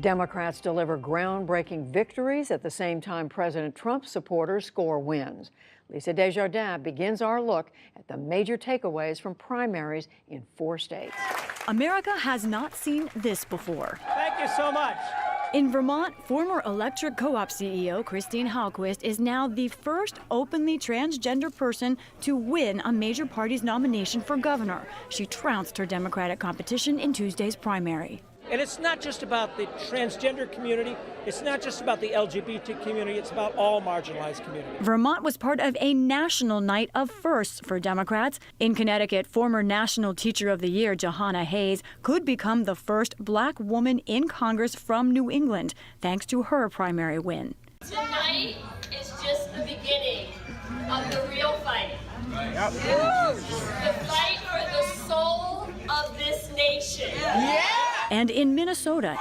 Democrats deliver groundbreaking victories at the same time President Trump's supporters score wins. Lisa Desjardins begins our look at the major takeaways from primaries in 4 states. America has not seen this before. Thank you so much. In Vermont, former electric co-op CEO Christine Hallquist is now the first openly transgender person to win a major party's nomination for governor. She trounced her Democratic competition in Tuesday's primary. And it's not just about the transgender community, it's not just about the LGBT community, it's about all marginalized communities. Vermont was part of a national night of firsts for Democrats. In Connecticut, former National Teacher of the Year Jahana Hayes could become the first black woman in Congress from New England, thanks to her primary win. Tonight is just the beginning of the real fight. Yep. The fight for the soul of this nation. Yeah! And in Minnesota,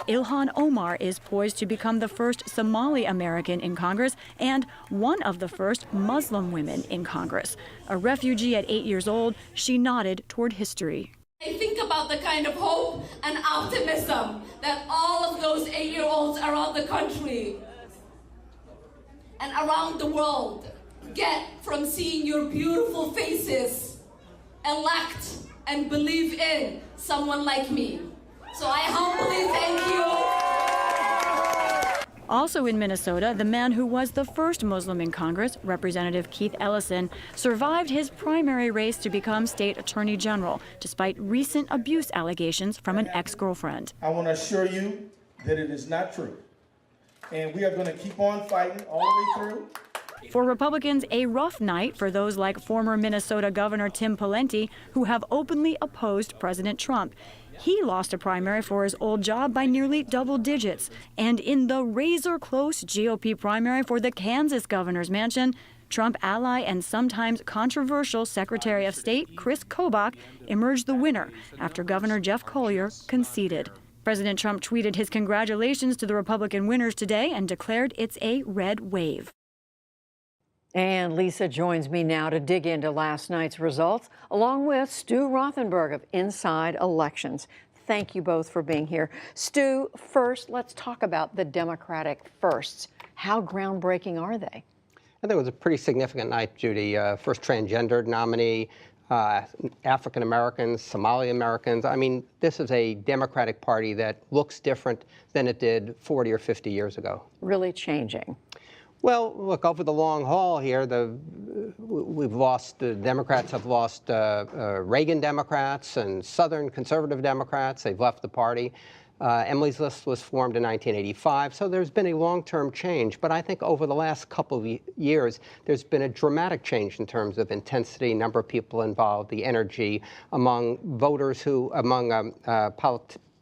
Ilhan Omar is poised to become the first Somali-American in Congress and one of the first Muslim women in Congress. A refugee at 8 years old, she nodded toward history. I think about the kind of hope and optimism that all of those 8-year-olds around the country and around the world get from seeing your beautiful faces, elect and believe in someone like me. So I humbly thank you. Also in Minnesota, the man who was the first Muslim in Congress, Representative Keith Ellison, survived his primary race to become state attorney general, despite recent abuse allegations from an ex-girlfriend. I want to assure you that it is not true. And we are going to keep on fighting all the way through. For Republicans, a rough night for those like former Minnesota Governor Tim Pawlenty, who have openly opposed President Trump. He lost a primary for his old job by nearly double digits. And in the razor-close GOP primary for the Kansas governor's mansion, Trump ally and sometimes controversial Secretary of State Chris Kobach emerged the winner after Governor Jeff Colyer conceded. President Trump tweeted his congratulations to the Republican winners today and declared it's a red wave. And Lisa joins me now to dig into last night's results, along with Stu Rothenberg of Inside Elections. Thank you both for being here. Stu, first, let's talk about the Democratic firsts. How groundbreaking are they? I think it was a pretty significant night, Judy. First transgendered nominee, African Americans, Somali-Americans. I mean, this is a Democratic Party that looks different than it did 40 or 50 years ago. Really changing. Well, look, over the long haul here, the Democrats have lost Reagan Democrats and Southern conservative Democrats. They've left the party. Emily's List was formed in 1985, so there's been a long-term change. But I think over the last couple of years, there's been a dramatic change in terms of intensity, number of people involved, the energy among voters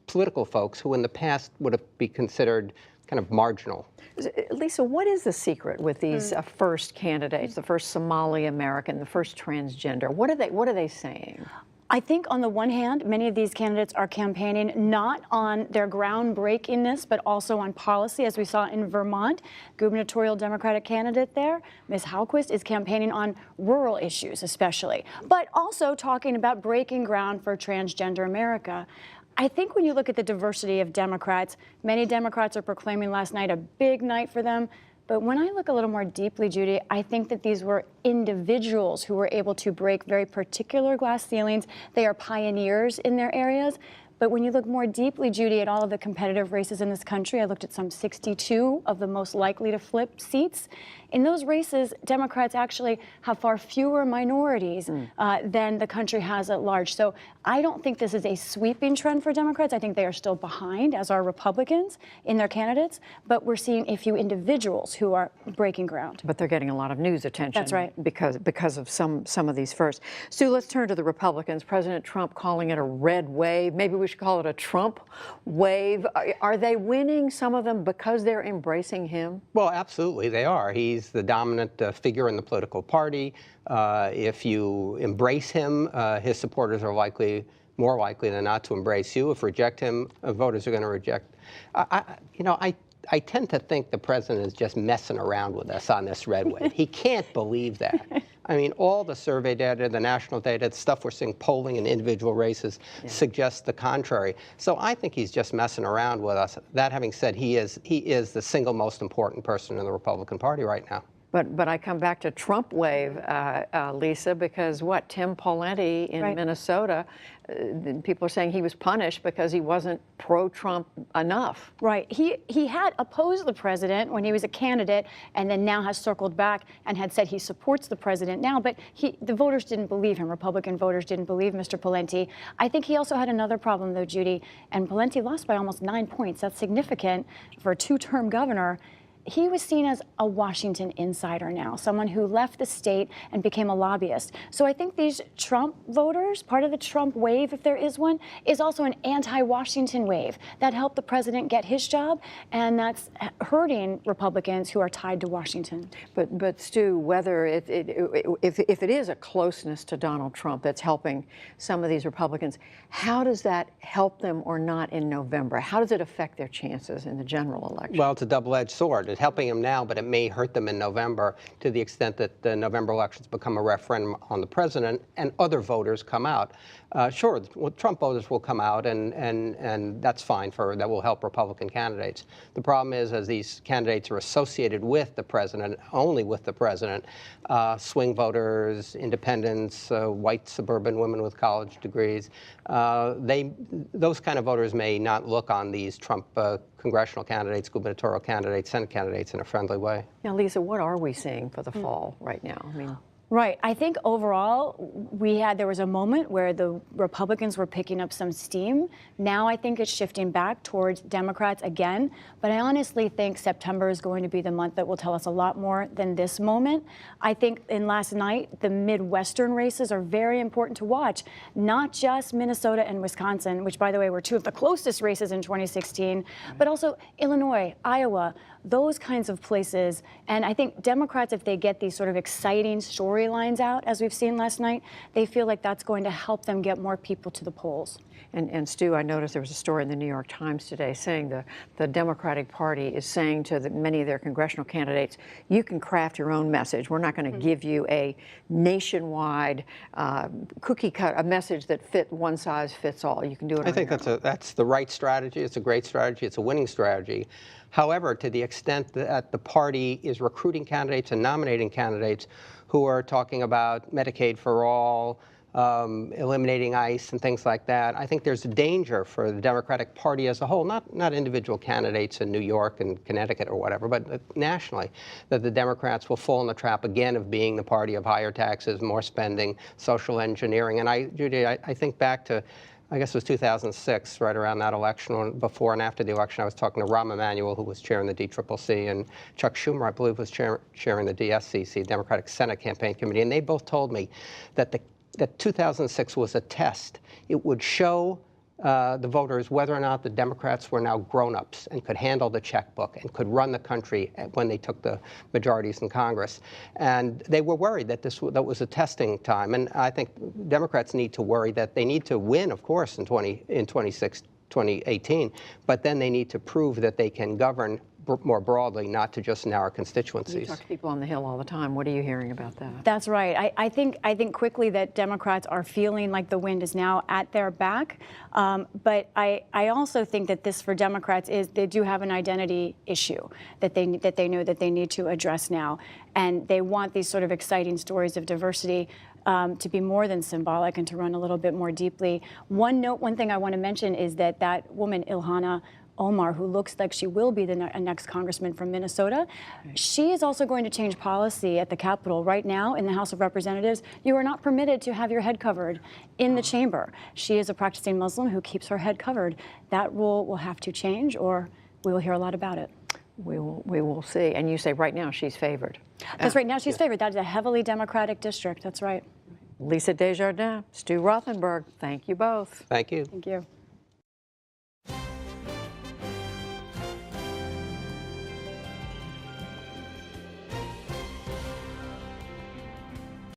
political folks who in the past would have been considered kind of marginal. Lisa, what is the secret with these first candidates, the first Somali-American, the first transgender? What are they saying? I think on the one hand, many of these candidates are campaigning not on their groundbreakingness, but also on policy, as we saw in Vermont. Gubernatorial Democratic candidate there, Ms. Hallquist, is campaigning on rural issues especially, but also talking about breaking ground for transgender America. I think when you look at the diversity of Democrats, many Democrats are proclaiming last night a big night for them. But when I look a little more deeply, Judy, I think that these were individuals who were able to break very particular glass ceilings. They are pioneers in their areas. But when you look more deeply, Judy, at all of the competitive races in this country, I looked at some 62 of the most likely to flip seats. In those races, Democrats actually have far fewer minorities than the country has at large. So I don't think this is a sweeping trend for Democrats. I think they are still behind, as are Republicans, in their candidates. But we're seeing a few individuals who are breaking ground. But they're getting a lot of news attention. That's right. Because of some of these firsts. Stu, let's turn to the Republicans. President Trump calling it a red wave. Maybe we should call it a Trump wave. Are they winning, some of them, because they're embracing him? Well, absolutely, they are. He's the dominant figure in the political party. If you embrace him, his supporters are more likely than not to embrace you. If reject him, voters are going to reject. I I tend to think the president is just messing around with us on this red wave. He can't believe that. I mean, all the survey data, the national data, the stuff we're seeing polling in individual races suggests the contrary. So I think he's just messing around with us. That having said, he is the single most important person in the Republican Party right now. But I come back to Trump wave, Lisa, because what, Tim Pawlenty in Minnesota, people are saying he was punished because he wasn't pro-Trump enough. Right. He had opposed the president when he was a candidate, and then now has circled back and had said he supports the president now, but the voters didn't believe him. Republican voters didn't believe Mr. Pawlenty. I think he also had another problem, though, Judy, and Pawlenty lost by almost 9 points. That's significant for a two-term governor. He was seen as a Washington insider now, someone who left the state and became a lobbyist. So I think these Trump voters, part of the Trump wave, if there is one, is also an anti-Washington wave that helped the president get his job, and that's hurting Republicans who are tied to Washington. But Stu, whether if it is a closeness to Donald Trump that's helping some of these Republicans, how does that help them or not in November? How does it affect their chances in the general election? Well, it's a double-edged sword. It's helping them now, but it may hurt them in November to the extent that the November elections become a referendum on the president and other voters come out. Sure, Trump voters will come out, and that's fine. That will help Republican candidates. The problem is, as these candidates are associated with the president, only with the president, swing voters, independents, white suburban women with college degrees, those kind of voters may not look on these Trump congressional candidates, gubernatorial candidates, Senate candidates in a friendly way. Now, Lisa, what are we seeing for the fall right now? I mean, right. I think overall, there was a moment where the Republicans were picking up some steam. Now I think it's shifting back towards Democrats again. But I honestly think September is going to be the month that will tell us a lot more than this moment. I think in last night, the Midwestern races are very important to watch, not just Minnesota and Wisconsin, which, by the way, were two of the closest races in 2016, but also Illinois, Iowa, those kinds of places. And I think Democrats, if they get these sort of exciting storylines out, as we've seen last night, they feel like that's going to help them get more people to the polls. And Stu, I noticed there was a story in the New York Times today saying the Democratic Party is saying to many of their congressional candidates, you can craft your own message. We're not going to give you a nationwide cookie cut, a message that one size fits all. You can do it. I think that's the right strategy. It's a great strategy. It's a winning strategy. However, to the extent that the party is recruiting candidates and nominating candidates who are talking about Medicaid for all, eliminating ICE and things like that, I think there's a danger for the Democratic Party as a whole, not individual candidates in New York and Connecticut or whatever, but nationally, that the Democrats will fall in the trap again of being the party of higher taxes, more spending, social engineering. And Judy, I think back to, I guess it was 2006, right around that election, before and after the election, I was talking to Rahm Emanuel, who was chairing the DCCC, and Chuck Schumer, I believe, was chairing the DSCC, Democratic Senate Campaign Committee, and they both told me that that 2006 was a test. It would show the voters whether or not the Democrats were now grown-ups and could handle the checkbook and could run the country when they took the majorities in Congress. And they were worried that that was a testing time. And I think Democrats need to worry that they need to win, of course, in 2018, but then they need to prove that they can govern more broadly, not to just narrow constituencies. You talk to people on the Hill all the time. What are you hearing about that? That's right. I think quickly that Democrats are feeling like the wind is now at their back. But I also think that this for Democrats is they do have an identity issue that they know that they need to address now, and they want these sort of exciting stories of diversity to be more than symbolic and to run a little bit more deeply. One thing I want to mention is that woman Ilhan Omar, who looks like she will be the next congressman from Minnesota, she is also going to change policy at the Capitol. Right now, in the House of Representatives, you are not permitted to have your head covered in the chamber. She is a practicing Muslim who keeps her head covered. That rule will have to change, or we will hear a lot about it. We will see. And you say right now she's favored. That's right. Now she's favored. That is a heavily Democratic district. That's right. Lisa Desjardins, Stu Rothenberg, thank you both. Thank you. Thank you.